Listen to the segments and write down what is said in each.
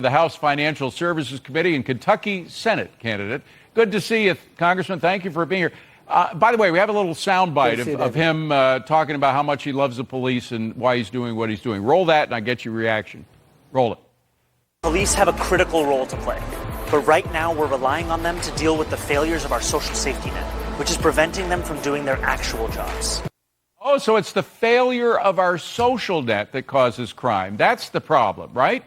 The House Financial Services Committee and Kentucky Senate candidate. Good to see you, Congressman. Thank you for being here. By the way, we have a little soundbite of him talking about how much he loves the police and why he's doing what he's doing. Roll that, and I get your reaction. Roll it. Police have a critical role to play, but right now we're relying on them to deal with the failures of our social safety net, which is preventing them from doing their actual jobs. Oh, so it's the failure of our social net that causes crime. That's the problem, right?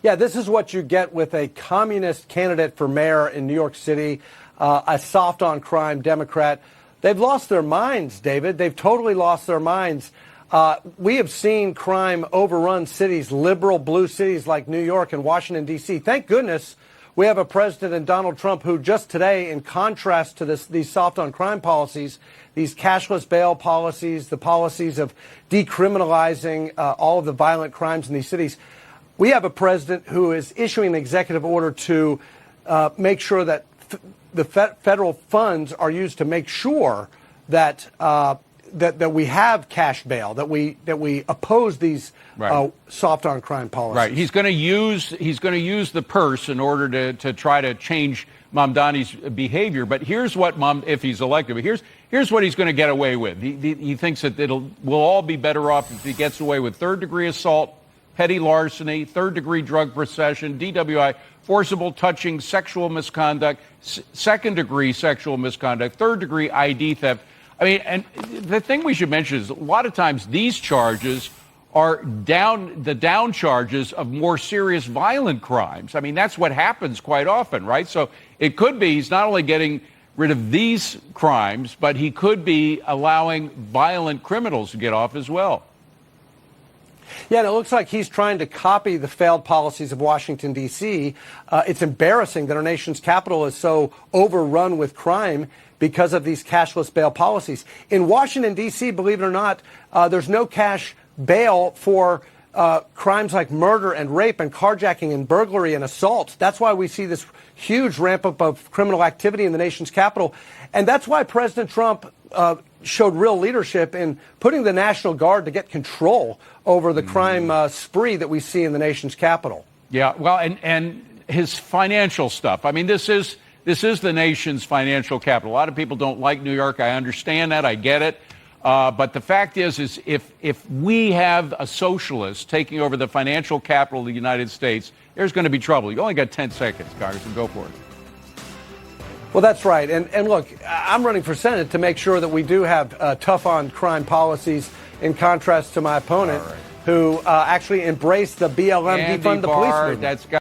Yeah, this is what you get with a communist candidate for mayor in New York City, a soft-on-crime Democrat. They've lost their minds, David. They've totally lost their minds. We have seen crime overrun cities, liberal blue cities like New York and Washington, D.C. Thank goodness we have a president in Donald Trump who just today, in contrast to these soft-on-crime policies, these cashless bail policies, the policies of decriminalizing all of the violent crimes in these cities, we have a president who is issuing an executive order to make sure that the federal funds are used to make sure that that we have cash bail, that we oppose these soft-on-crime policies. Right. He's going to use the purse in order to try to change Mamdani's behavior. But here's what if he's elected. But here's what he's going to get away with. He thinks that we'll all be better off if he gets away with third-degree assault, petty larceny, third-degree drug possession, DWI, forcible touching, sexual misconduct, second-degree sexual misconduct, third-degree ID theft. I mean, and the thing we should mention is a lot of times these charges are the down charges of more serious violent crimes. I mean, that's what happens quite often, right? So it could be he's not only getting rid of these crimes, but he could be allowing violent criminals to get off as well. Yeah, and it looks like he's trying to copy the failed policies of Washington, D.C. It's embarrassing that our nation's capital is so overrun with crime because of these cashless bail policies. In Washington, D.C., believe it or not, there's no cash bail for crimes like murder and rape and carjacking and burglary and assault. That's why we see this huge ramp up of criminal activity in the nation's capital. And that's why President Trump showed real leadership in putting the National Guard to get control over the crime spree that we see in the nation's capital. Yeah, well, and his financial stuff. I mean, this is the nation's financial capital. A lot of people don't like New York. I understand that. I get it. But the fact is if we have a socialist taking over the financial capital of the United States, there's going to be trouble. You only got 10 seconds, Congressman. Go for it. Well, that's right. And look, I'm running for Senate to make sure that we do have tough on crime policies, in contrast to my opponent, who actually embraced the BLM defund the police movement.